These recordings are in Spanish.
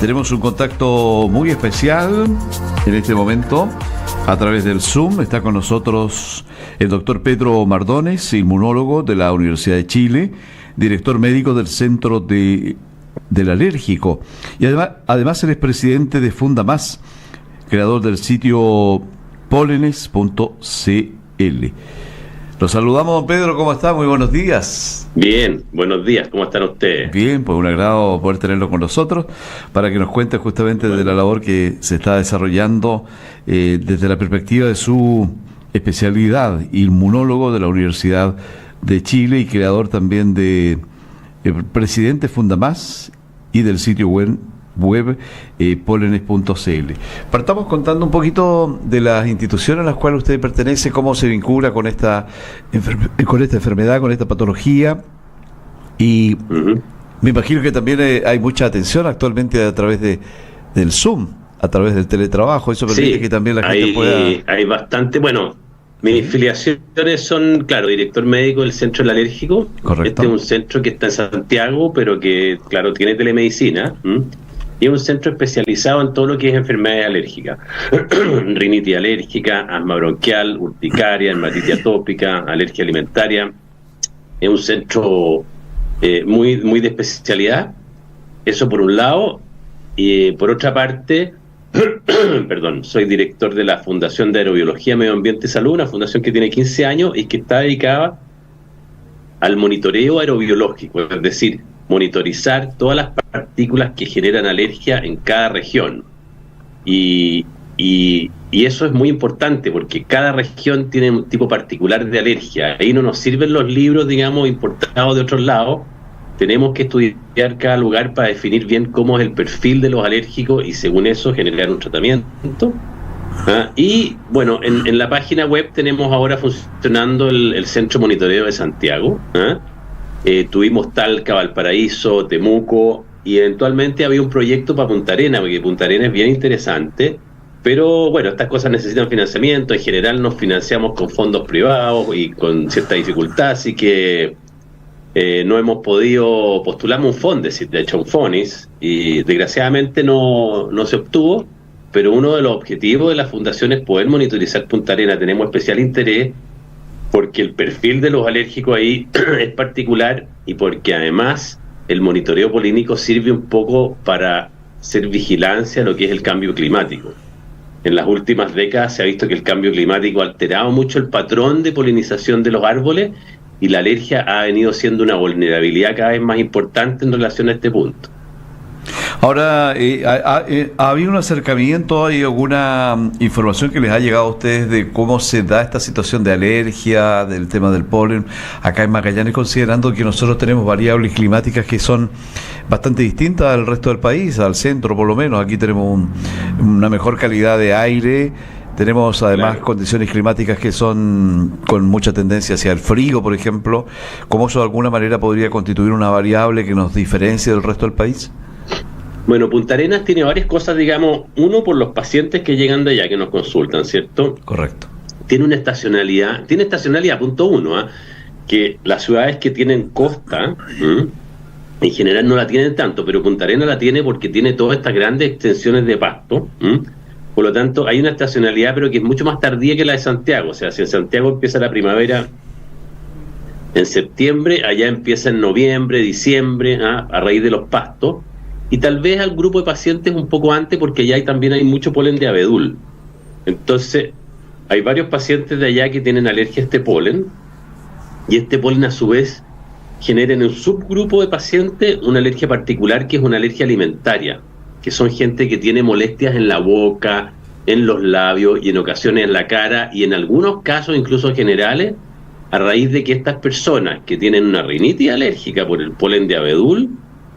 Tenemos un contacto muy especial en este momento a través del Zoom. Está con nosotros el doctor Pedro Mardones, inmunólogo de la Universidad de Chile, director médico del Centro del Alérgico, y además él es presidente de Fundamás, creador del sitio pólenes.cl. Los saludamos, don Pedro, ¿cómo está? Muy buenos días. Bien, buenos días, ¿cómo están ustedes? Bien, pues un agrado poder tenerlo con nosotros para que nos cuente justamente de la labor que se está desarrollando desde la perspectiva de su especialidad, inmunólogo de la Universidad de Chile y creador también de presidente Fundamás y del sitio web pólenes.cl. Partamos contando un poquito de las instituciones a las cuales usted pertenece, cómo se vincula con esta enfermedad, con esta patología, y me imagino que también hay mucha atención actualmente a través del Zoom, a través del teletrabajo. Eso permite que también la gente pueda... Hay bastante, bueno, mis filiaciones son, claro, director médico del Centro del Alérgico. Correcto. Este es un centro que está en Santiago, pero que, claro, tiene telemedicina. Y es un centro especializado en todo lo que es enfermedades alérgicas. Rinitis alérgica, asma bronquial, urticaria, dermatitis atópica, alergia alimentaria. Es un centro muy de especialidad. Eso por un lado. Y por otra parte, perdón, soy director de la Fundación de Aerobiología, Medio Ambiente y Salud, una fundación que tiene 15 años y que está dedicada al monitoreo aerobiológico, es decir, monitorizar todas las partículas que generan alergia en cada región. Y eso es muy importante porque cada región tiene un tipo particular de alergia. Ahí no nos sirven los libros, digamos, importados de otros lados. Tenemos que estudiar cada lugar para definir bien cómo es el perfil de los alérgicos y según eso generar un tratamiento. Y bueno, en la página web tenemos ahora funcionando el Centro Monitoreo de Santiago. Tuvimos Talca, Valparaíso, Temuco, y eventualmente había un proyecto para Punta Arenas, porque Punta Arenas es bien interesante, pero bueno, estas cosas necesitan financiamiento. En general nos financiamos con fondos privados y con cierta dificultad, así que no hemos podido postulamos un FONDES, de hecho un FONIS, y desgraciadamente no se obtuvo, pero uno de los objetivos de la fundación es poder monitorizar Punta Arenas. Tenemos especial interés porque el perfil de los alérgicos ahí es particular y porque además el monitoreo polínico sirve un poco para hacer vigilancia a lo que es el cambio climático. En las últimas décadas se ha visto que el cambio climático ha alterado mucho el patrón de polinización de los árboles y la alergia ha venido siendo una vulnerabilidad cada vez más importante en relación a este punto. Ahora, ¿ha habido un acercamiento? ¿Hay alguna información que les ha llegado a ustedes de cómo se da esta situación de alergia, del tema del polen acá en Magallanes, considerando que nosotros tenemos variables climáticas que son bastante distintas al resto del país, al centro por lo menos? Aquí tenemos una mejor calidad de aire, tenemos además condiciones climáticas que son con mucha tendencia hacia el frío, por ejemplo. ¿Cómo eso de alguna manera podría constituir una variable que nos diferencie del resto del país? Bueno, Punta Arenas tiene varias cosas, digamos, uno por los pacientes que llegan de allá, que nos consultan, ¿cierto? Correcto. Tiene estacionalidad, punto uno, que las ciudades que tienen costa, en general no la tienen tanto, pero Punta Arenas la tiene porque tiene todas estas grandes extensiones de pasto, por lo tanto hay una estacionalidad, pero que es mucho más tardía que la de Santiago. O sea, si en Santiago empieza la primavera en septiembre, allá empieza en noviembre, diciembre, a raíz de los pastos. Y tal vez al grupo de pacientes un poco antes, porque allá también hay mucho polen de abedul. Entonces, hay varios pacientes de allá que tienen alergia a este polen, y este polen a su vez genera en un subgrupo de pacientes una alergia particular, que es una alergia alimentaria, que son gente que tiene molestias en la boca, en los labios y en ocasiones en la cara, y en algunos casos incluso generales, a raíz de que estas personas que tienen una rinitis alérgica por el polen de abedul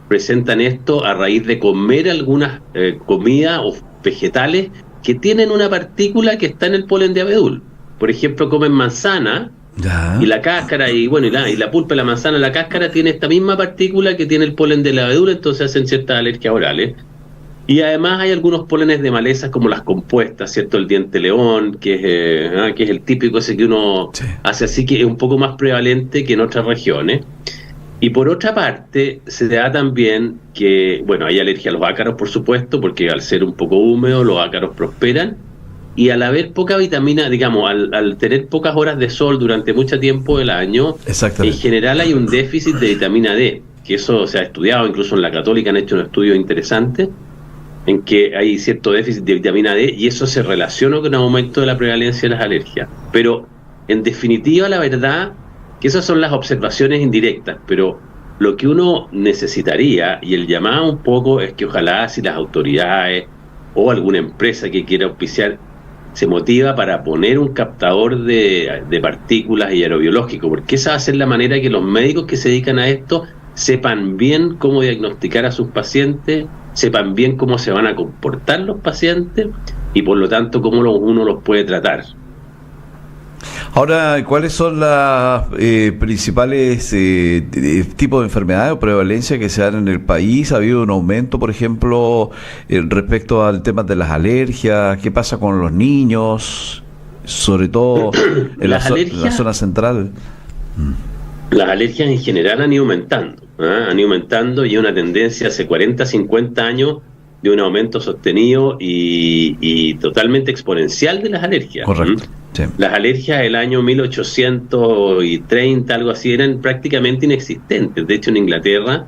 presentan esto a raíz de comer algunas comidas o vegetales que tienen una partícula que está en el polen de abedul. Por ejemplo, comen manzana y la cáscara y la pulpa de la manzana, la cáscara tiene esta misma partícula que tiene el polen de la abedul, entonces hacen ciertas alergias orales. Y además hay algunos pólenes de malezas como las compuestas, ¿cierto? El diente león, que es el típico ese que uno hace así, que es un poco más prevalente que en otras regiones. Y por otra parte, se da también que, bueno, hay alergia a los ácaros, por supuesto, porque al ser un poco húmedo, los ácaros prosperan. Y al haber poca vitamina, digamos, al tener pocas horas de sol durante mucho tiempo del año, en general hay un déficit de vitamina D, que eso se ha estudiado, incluso en la Católica han hecho un estudio interesante, en que hay cierto déficit de vitamina D, y eso se relaciona con un aumento de la prevalencia de las alergias. Pero, en definitiva, la verdad, que esas son las observaciones indirectas, pero lo que uno necesitaría, y el llamado un poco, es que ojalá si las autoridades o alguna empresa que quiera auspiciar se motiva para poner un captador de partículas y aerobiológico, porque esa va a ser la manera que los médicos que se dedican a esto sepan bien cómo diagnosticar a sus pacientes, sepan bien cómo se van a comportar los pacientes y por lo tanto cómo uno los puede tratar. Ahora, ¿cuáles son las principales tipos de enfermedades o prevalencia que se dan en el país? ¿Ha habido un aumento, por ejemplo, respecto al tema de las alergias? ¿Qué pasa con los niños? Sobre todo en la zona central. Las alergias en general han ido aumentando y hay una tendencia hace 40, 50 años de un aumento sostenido y totalmente exponencial de las alergias. Correcto. Sí. Las alergias del año 1830, algo así, eran prácticamente inexistentes. De hecho, en Inglaterra,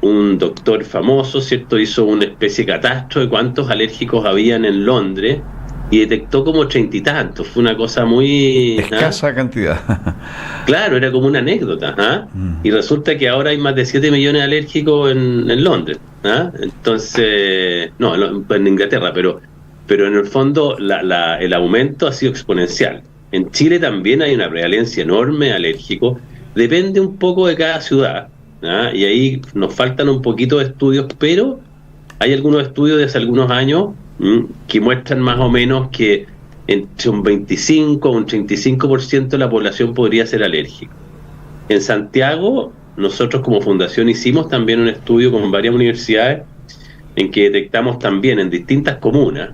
un doctor famoso, ¿cierto?, hizo una especie de catastro de cuántos alérgicos habían en Londres y detectó como 30 y tantos. Fue una cosa muy... escasa cantidad. Claro, era como una anécdota. Y resulta que ahora hay más de 7 millones de alérgicos en Londres. Entonces, no, en Inglaterra, pero en el fondo el aumento ha sido exponencial. En Chile también hay una prevalencia enorme de alérgicos. Depende un poco de cada ciudad, y ahí nos faltan un poquito de estudios, pero hay algunos estudios de hace algunos años que muestran más o menos que entre un 25 o un 35% de la población podría ser alérgica. En Santiago, nosotros como fundación hicimos también un estudio con varias universidades en que detectamos también en distintas comunas,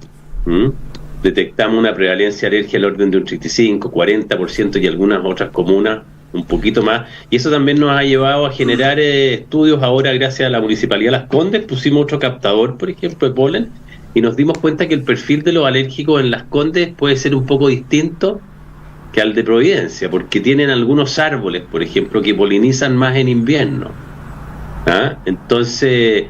detectamos una prevalencia de alergia al orden de un 35, 40% y algunas otras comunas un poquito más, y eso también nos ha llevado a generar estudios ahora gracias a la Municipalidad de Las Condes. Pusimos otro captador, por ejemplo, de polen, y nos dimos cuenta que el perfil de los alérgicos en Las Condes puede ser un poco distinto que al de Providencia, porque tienen algunos árboles, por ejemplo, que polinizan más en invierno. Entonces,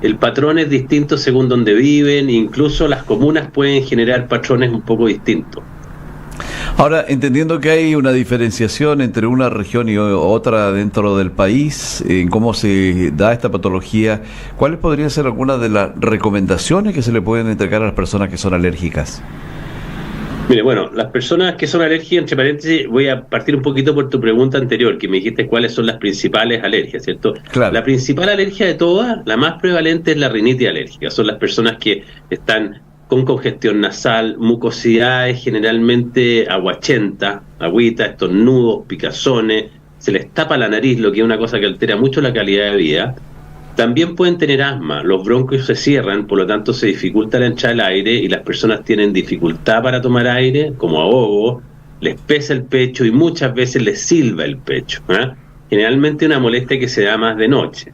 el patrón es distinto según donde viven, incluso las comunas pueden generar patrones un poco distintos. Ahora, entendiendo que hay una diferenciación entre una región y otra dentro del país, en cómo se da esta patología, ¿cuáles podrían ser algunas de las recomendaciones que se le pueden entregar a las personas que son alérgicas? Mire, bueno, las personas que son alérgicas, entre paréntesis, voy a partir un poquito por tu pregunta anterior, que me dijiste cuáles son las principales alergias, ¿cierto? Claro. La principal alergia de todas, la más prevalente, es la rinitis alérgica. Son las personas que están con congestión nasal, mucosidades generalmente aguachentas, agüita, estornudos, picazones, se les tapa la nariz, lo que es una cosa que altera mucho la calidad de vida. También pueden tener asma, los bronquios se cierran, por lo tanto se dificulta la entrada del aire y las personas tienen dificultad para tomar aire, como ahogo, les pesa el pecho y muchas veces les silba el pecho. Generalmente una molestia que se da más de noche.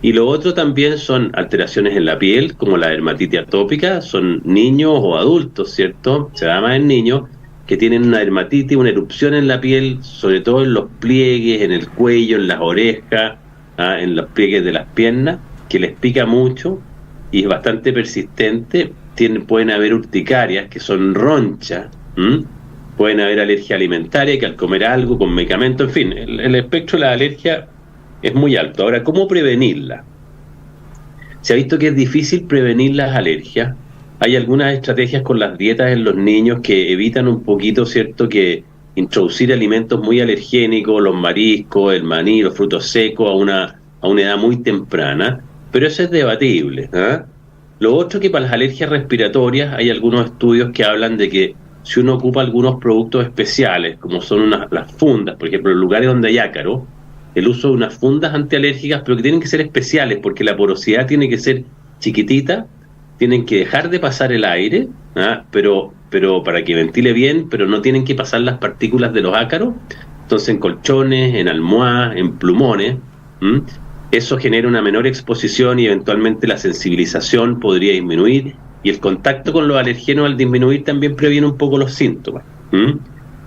Y lo otro también son alteraciones en la piel, como la dermatitis atópica. Son niños o adultos, ¿cierto? Se da más en niños que tienen una dermatitis, una erupción en la piel, sobre todo en los pliegues, en el cuello, en las orejas, en los pliegues de las piernas, que les pica mucho y es bastante persistente. Pueden haber urticarias, que son ronchas, pueden haber alergia alimentaria, que al comer algo, con medicamento, en fin, el espectro de la alergia es muy alto. Ahora, ¿cómo prevenirla? Se ha visto que es difícil prevenir las alergias. Hay algunas estrategias con las dietas en los niños que evitan un poquito, ¿cierto?, que introducir alimentos muy alergénicos, los mariscos, el maní, los frutos secos a una edad muy temprana, pero eso es debatible. Lo otro, que para las alergias respiratorias hay algunos estudios que hablan de que si uno ocupa algunos productos especiales, como son las fundas, por ejemplo, en lugares donde hay ácaro, el uso de unas fundas antialérgicas, pero que tienen que ser especiales porque la porosidad tiene que ser chiquitita, tienen que dejar de pasar el aire, pero para que ventile bien, pero no tienen que pasar las partículas de los ácaros, Entonces, en colchones, en almohadas, en plumones, eso genera una menor exposición y eventualmente la sensibilización podría disminuir, y el contacto con los alergenos al disminuir también previene un poco los síntomas.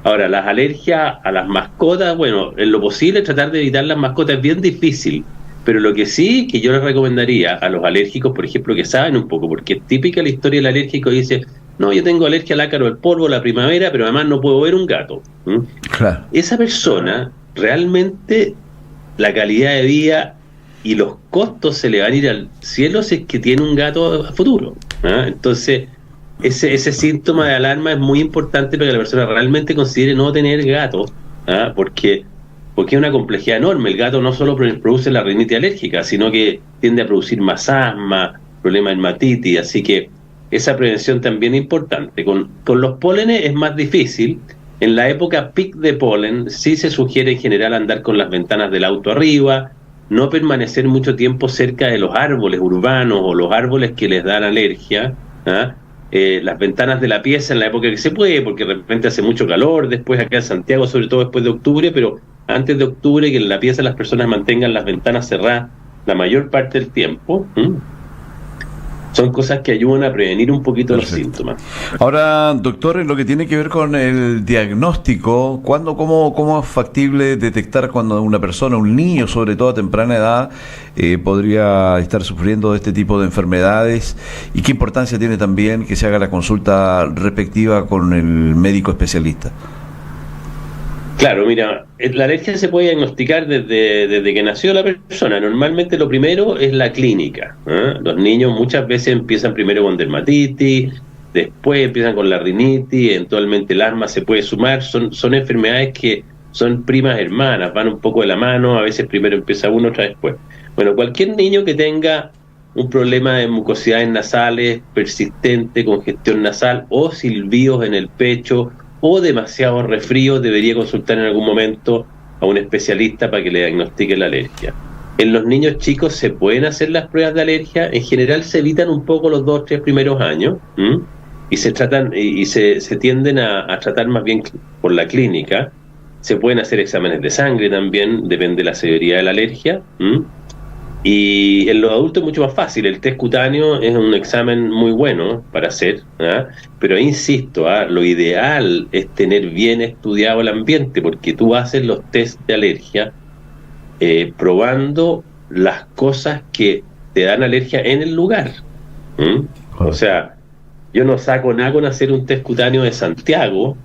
Ahora, las alergias a las mascotas, bueno, en lo posible tratar de evitar las mascotas es bien difícil, pero lo que sí que yo les recomendaría a los alérgicos, por ejemplo, que saben un poco, porque es típica la historia del alérgico, dice, no, yo tengo alergia al ácaro del polvo, la primavera, pero además no puedo ver un gato. Claro. Esa persona, realmente, la calidad de vida y los costos se le van a ir al cielo si es que tiene un gato a futuro. Entonces, ese síntoma de alarma es muy importante para que la persona realmente considere no tener gato, porque es una complejidad enorme. El gato no solo produce la rinitis alérgica, sino que tiende a producir más asma, problemas de dermatitis, así que esa prevención también es importante. Con los pólenes es más difícil. En la época peak de polen sí se sugiere en general andar con las ventanas del auto arriba, no permanecer mucho tiempo cerca de los árboles urbanos o los árboles que les dan alergia, las ventanas de la pieza en la época que se puede, porque de repente hace mucho calor, después acá en Santiago, sobre todo después de octubre, pero antes de octubre que en la pieza las personas mantengan las ventanas cerradas la mayor parte del tiempo. Son cosas que ayudan a prevenir un poquito los síntomas. Ahora, doctor, en lo que tiene que ver con el diagnóstico, ¿cómo es factible detectar cuando una persona, un niño sobre todo a temprana edad, podría estar sufriendo de este tipo de enfermedades? ¿Y qué importancia tiene también que se haga la consulta respectiva con el médico especialista? Claro, mira, la alergia se puede diagnosticar desde que nació la persona. Normalmente lo primero es la clínica. Los niños muchas veces empiezan primero con dermatitis, después empiezan con la rinitis, eventualmente el asma se puede sumar. Son enfermedades que son primas hermanas, van un poco de la mano, a veces primero empieza uno, otra después. Bueno, cualquier niño que tenga un problema de mucosidades nasales persistente, congestión nasal o silbidos en el pecho, o demasiado resfrío, debería consultar en algún momento a un especialista para que le diagnostique la alergia. En los niños chicos se pueden hacer las pruebas de alergia, en general se evitan un poco los 2 o 3 primeros años, y se tratan y se tienden a tratar más bien por la clínica. Se pueden hacer exámenes de sangre también, depende de la severidad de la alergia. Y en los adultos es mucho más fácil. El test cutáneo es un examen muy bueno para hacer, pero insisto, lo ideal es tener bien estudiado el ambiente, porque tú haces los test de alergia probando las cosas que te dan alergia en el lugar. O sea, yo no saco nada con hacer un test cutáneo de Santiago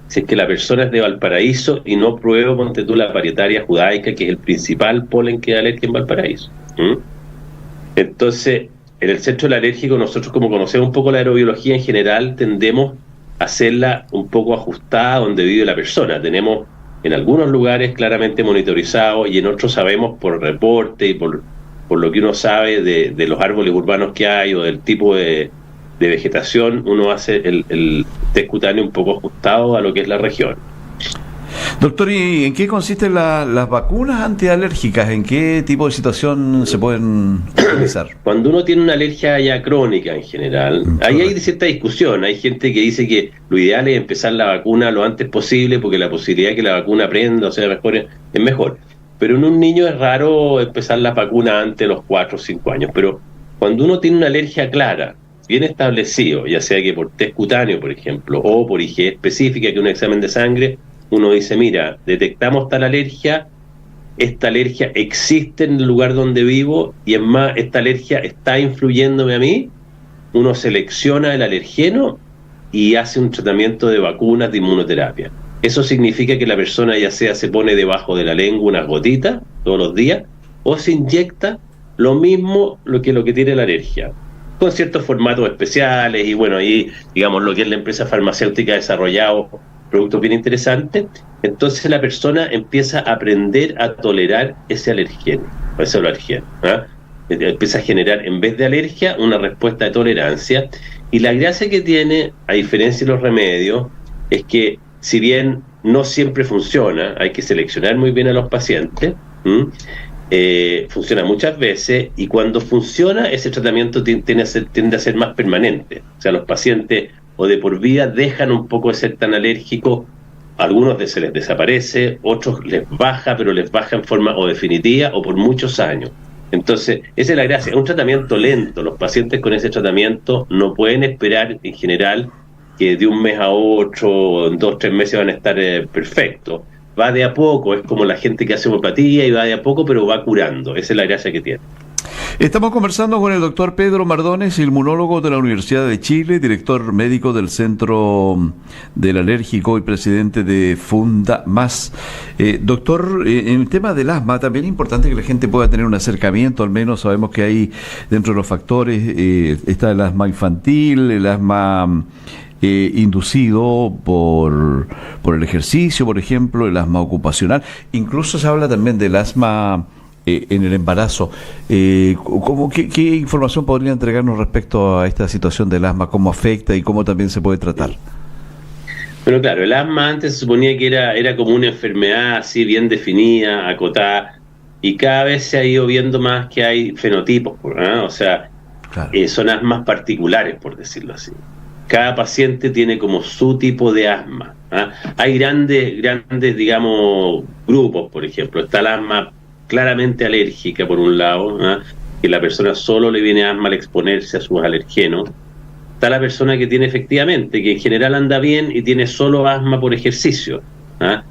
si es que la persona es de Valparaíso y no pruebo, ponte tú, la Parietaria judaica, que es el principal polen que da alergia en Valparaíso. Entonces, en el centro del alérgico, nosotros, como conocemos un poco la aerobiología en general, tendemos a hacerla un poco ajustada donde vive la persona. Tenemos en algunos lugares claramente monitorizado y en otros sabemos por reporte y por lo que uno sabe de los árboles urbanos que hay o del tipo de vegetación, uno hace el test cutáneo un poco ajustado a lo que es la región. Doctor, ¿y en qué consisten las vacunas antialérgicas? ¿En qué tipo de situación se pueden utilizar? Cuando uno tiene una alergia ya crónica en general, ahí hay cierta discusión. Hay gente que dice que lo ideal es empezar la vacuna lo antes posible porque la posibilidad de que la vacuna prenda o sea mejor es mejor. Pero en un niño es raro empezar la vacuna antes de los 4 o 5 años. Pero cuando uno tiene una alergia clara, bien establecido, ya sea que por test cutáneo, por ejemplo, o por IgE específica, que es un examen de sangre, uno dice, mira, detectamos tal alergia, esta alergia existe en el lugar donde vivo, y es más, esta alergia está influyéndome a mí, uno selecciona el alergeno y hace un tratamiento de vacunas de inmunoterapia. Eso significa que la persona ya sea se pone debajo de la lengua unas gotitas todos los días, o se inyecta lo mismo lo que tiene la alergia, con ciertos formatos especiales, y bueno, ahí digamos lo que es la empresa farmacéutica ha desarrollado productos bien interesantes. Entonces la persona empieza a aprender a tolerar ese alergeno, empieza a generar, en vez de alergia, una respuesta de tolerancia. Y la gracia que tiene, a diferencia de los remedios, es que si bien no siempre funciona, hay que seleccionar muy bien a los pacientes, funciona muchas veces, y cuando funciona ese tratamiento tiende a ser más permanente. O sea, los pacientes o de por vida dejan un poco de ser tan alérgicos algunos se les desaparece, otros les baja, pero les baja en forma o definitiva o por muchos años. Entonces, esa es la gracia, es un tratamiento lento. Los pacientes con ese tratamiento no pueden esperar en general que de un mes a otro, en 2-3 meses van a estar perfectos. Va de a poco, es como la gente que hace homeopatía y va de a poco, pero va curando. Esa es la gracia que tiene. Estamos conversando con el doctor Pedro Mardones, inmunólogo de la Universidad de Chile, director médico del Centro del Alérgico y presidente de FundaMás. Doctor, en el tema del asma, también es importante que la gente pueda tener un acercamiento, al menos sabemos que hay dentro de los factores, está el asma infantil, el asma inducido por el ejercicio, por ejemplo, el asma ocupacional. Incluso se habla también del asma en el embarazo. ¿Qué información podría entregarnos respecto a esta situación del asma? ¿Cómo afecta y cómo también se puede tratar? Bueno, claro, el asma antes se suponía que era como una enfermedad así bien definida, acotada, y cada vez se ha ido viendo más que hay fenotipos, ¿no? O sea, claro, son asmas particulares, por decirlo así. Cada paciente tiene como su tipo de asma, ¿ah? Hay grandes, digamos, grupos, por ejemplo. Está el asma claramente alérgica, por un lado, ¿ah? Que la persona solo le viene asma al exponerse a sus alergenos. Está la persona que tiene efectivamente, que en general anda bien y tiene solo asma por ejercicio, ¿ah?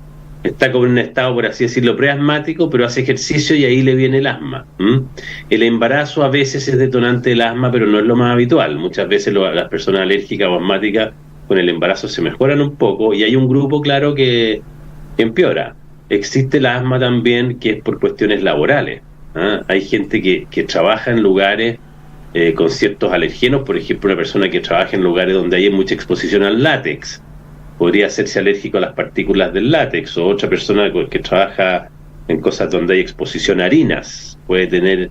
Está como en un estado, por así decirlo, preasmático, pero hace ejercicio y ahí le viene el asma. El embarazo a veces es detonante del asma, pero no es lo más habitual. Muchas veces las personas alérgicas o asmáticas con el embarazo se mejoran un poco, y hay un grupo, claro, que empeora. Existe el asma también que es por cuestiones laborales, ¿ah? Hay gente que trabaja en lugares con ciertos alergenos, por ejemplo, una persona que trabaja en lugares donde hay mucha exposición al látex podría hacerse alérgico a las partículas del látex, o otra persona que trabaja en cosas donde hay exposición a harinas puede tener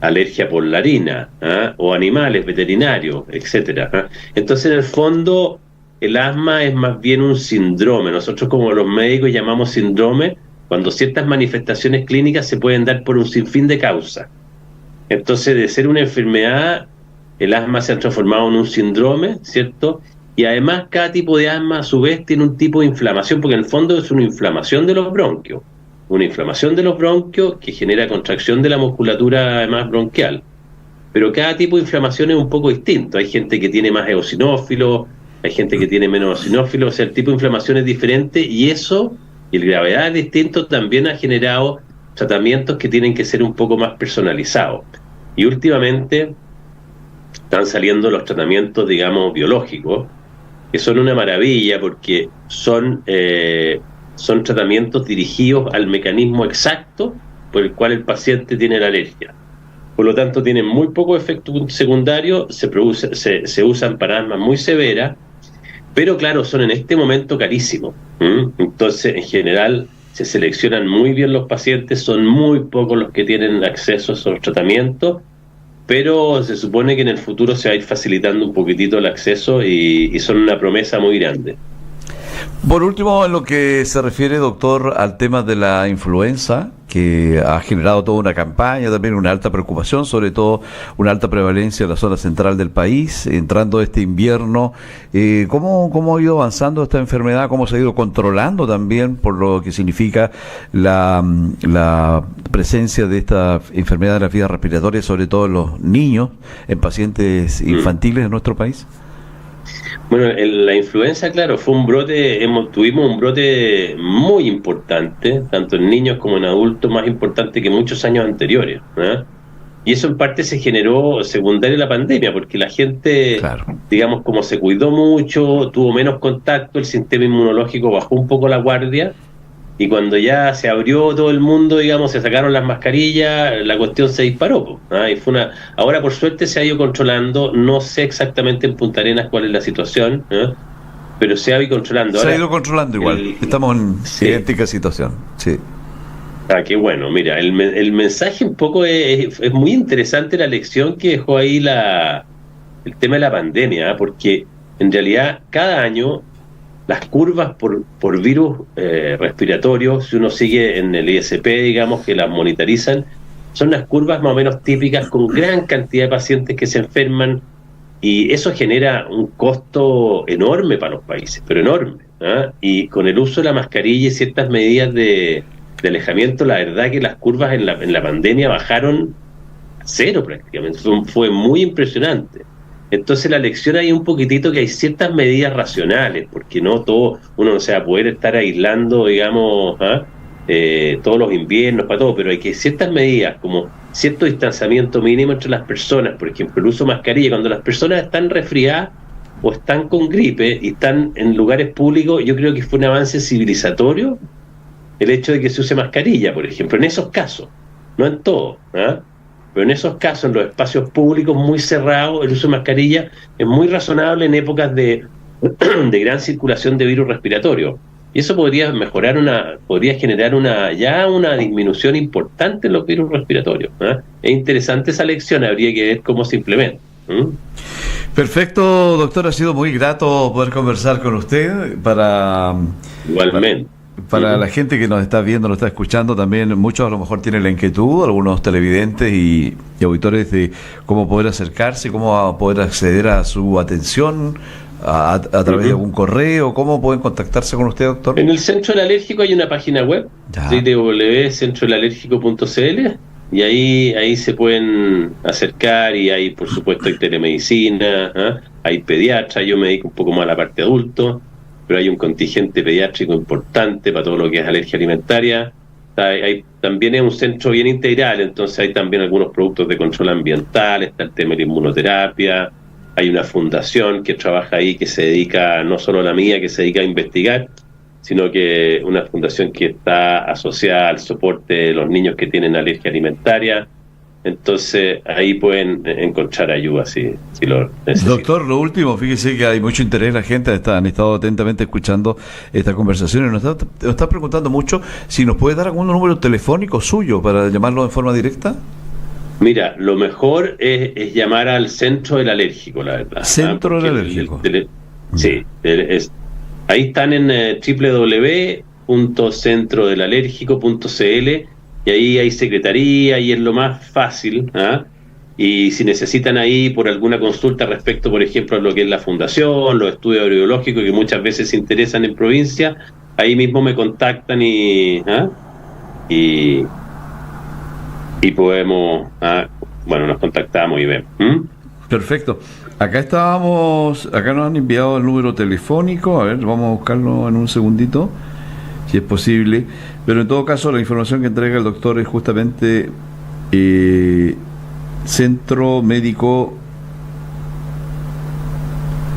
alergia por la harina, ¿ah? O animales veterinarios, etcétera, ¿ah? Entonces, en el fondo, el asma es más bien un síndrome. Nosotros, como los médicos, llamamos síndrome cuando ciertas manifestaciones clínicas se pueden dar por un sinfín de causas. Entonces, de ser una enfermedad, el asma se ha transformado en un síndrome, ¿cierto? Y además, cada tipo de asma, a su vez, tiene un tipo de inflamación, porque en el fondo es una inflamación de los bronquios. Una inflamación de los bronquios que genera contracción de la musculatura, además, bronquial. Pero cada tipo de inflamación es un poco distinto. Hay gente que tiene más eosinófilo, hay gente que tiene menos eosinófilo, o sea, el tipo de inflamación es diferente, y eso, y la gravedad es distinto, también ha generado tratamientos que tienen que ser un poco más personalizados. Y últimamente están saliendo los tratamientos, digamos, biológicos, que son una maravilla porque son tratamientos dirigidos al mecanismo exacto por el cual el paciente tiene la alergia. Por lo tanto, tienen muy poco efecto secundario, se usan para asmas muy severas, pero claro, son en este momento carísimos. Entonces, en general, se seleccionan muy bien los pacientes, son muy pocos los que tienen acceso a esos tratamientos, pero se supone que en el futuro se va a ir facilitando un poquitito el acceso y son una promesa muy grande. Por último, en lo que se refiere, doctor, al tema de la influenza, que ha generado toda una campaña, también una alta preocupación, sobre todo una alta prevalencia en la zona central del país, entrando este invierno. ¿Cómo ha ido avanzando esta enfermedad? ¿Cómo se ha ido controlando también por lo que significa la presencia de esta enfermedad de las vías respiratorias, sobre todo en los niños, en pacientes infantiles en nuestro país? Bueno, la influenza, claro, fue un brote, tuvimos un brote muy importante, tanto en niños como en adultos, más importante que muchos años anteriores, ¿eh? Y eso en parte se generó secundario a la pandemia, porque la gente, claro, digamos, como se cuidó mucho, tuvo menos contacto, el sistema inmunológico bajó un poco la guardia, y cuando ya se abrió todo el mundo, digamos, se sacaron las mascarillas, la cuestión se disparó, ¿eh? Y ahora por suerte se ha ido controlando, no sé exactamente en Punta Arenas cuál es la situación, ¿eh? Pero se ha ido controlando. Ahora, se ha ido controlando igual, estamos en idéntica situación, sí. Ah, qué bueno. Mira, el mensaje un poco es muy interesante, la lección que dejó ahí el tema de la pandemia, ¿eh? Porque en realidad cada año las curvas por virus respiratorios, si uno sigue en el ISP, digamos, que las monitorizan, son las curvas más o menos típicas con gran cantidad de pacientes que se enferman, y eso genera un costo enorme para los países, pero enorme, ¿ah? Y con el uso de la mascarilla y ciertas medidas de alejamiento, la verdad que las curvas en la pandemia bajaron a cero prácticamente. Fue muy impresionante. Entonces la lección hay un poquitito que hay ciertas medidas racionales, porque no todo, uno no se va a poder estar aislando, digamos, todos los inviernos, para todo, pero hay que ciertas medidas, como cierto distanciamiento mínimo entre las personas, por ejemplo, el uso de mascarilla, cuando las personas están resfriadas o están con gripe y están en lugares públicos, yo creo que fue un avance civilizatorio el hecho de que se use mascarilla, por ejemplo, en esos casos, no en todo, pero en esos casos, en los espacios públicos muy cerrados, el uso de mascarilla es muy razonable en épocas de gran circulación de virus respiratorio. Y eso podría generar una disminución importante en los virus respiratorios. Es interesante esa lección, habría que ver cómo se implementa. Perfecto, doctor, ha sido muy grato poder conversar con usted. Igualmente. Para la gente que nos está viendo, nos está escuchando también, muchos a lo mejor tienen la inquietud, algunos televidentes y auditores, de cómo poder acercarse, cómo poder acceder a su atención a través de algún correo, cómo pueden contactarse con usted, doctor. En el Centro del Alérgico hay una página web, www.centrodelalérgico.cl, y ahí se pueden acercar, y ahí por supuesto hay telemedicina, hay pediatra, yo me dedico un poco más a la parte adulto, pero hay un contingente pediátrico importante para todo lo que es alergia alimentaria. También es un centro bien integral, entonces hay también algunos productos de control ambiental, está el tema de la inmunoterapia, hay una fundación que trabaja ahí que se dedica, no solo la mía, que se dedica a investigar, sino que una fundación que está asociada al soporte de los niños que tienen alergia alimentaria. Entonces ahí pueden encontrar ayuda si lo necesitan. Doctor, lo último, fíjese que hay mucho interés, la gente han estado atentamente escuchando esta conversación y nos está preguntando mucho si nos puede dar algún número telefónico suyo para llamarlo en forma directa. Mira, lo mejor es llamar al Centro del Alérgico, la verdad. Centro del Alérgico. Sí, ahí están en www.centrodelalérgico.cl, y ahí hay secretaría y es lo más fácil. Y si necesitan ahí por alguna consulta respecto, por ejemplo, a lo que es la fundación, los estudios aerobiológicos que muchas veces se interesan en provincia, ahí mismo me contactan y podemos, nos contactamos y vemos. Perfecto. Acá nos han enviado el número telefónico, a ver, vamos a buscarlo en un segundito, si es posible, pero en todo caso la información que entrega el doctor es justamente Centro Médico.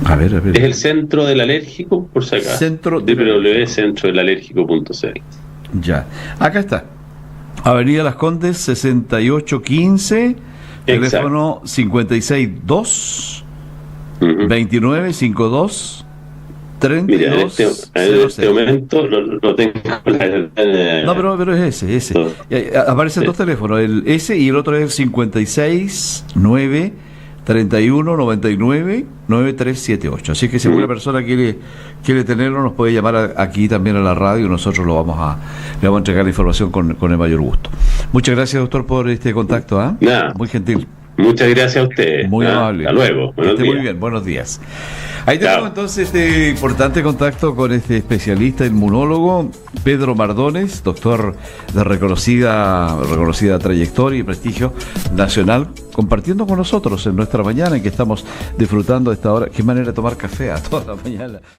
A ver. Es el Centro del Alérgico, por si acaso. www.centrodelalérgico.cl. Ya, acá está. Avenida Las Condes 6815, teléfono 562 2952 32. Mira, en este momento no tengo No, pero es ese. Aparecen dos teléfonos, el ese y el otro es el 56 9 31 99 9378. Así que si alguna persona quiere tenerlo, nos puede llamar aquí también a la radio y nosotros le vamos a entregar la información con el mayor gusto. Muchas gracias, doctor, por este contacto. Nada. Muy gentil. Muchas gracias a usted. Muy amable. Hasta luego. Muy bien, buenos días. Ahí tenemos entonces este importante contacto con este especialista inmunólogo, Pedro Mardones, doctor de reconocida trayectoria y prestigio nacional, compartiendo con nosotros en nuestra mañana en que estamos disfrutando esta hora. Qué manera de tomar café a toda la mañana.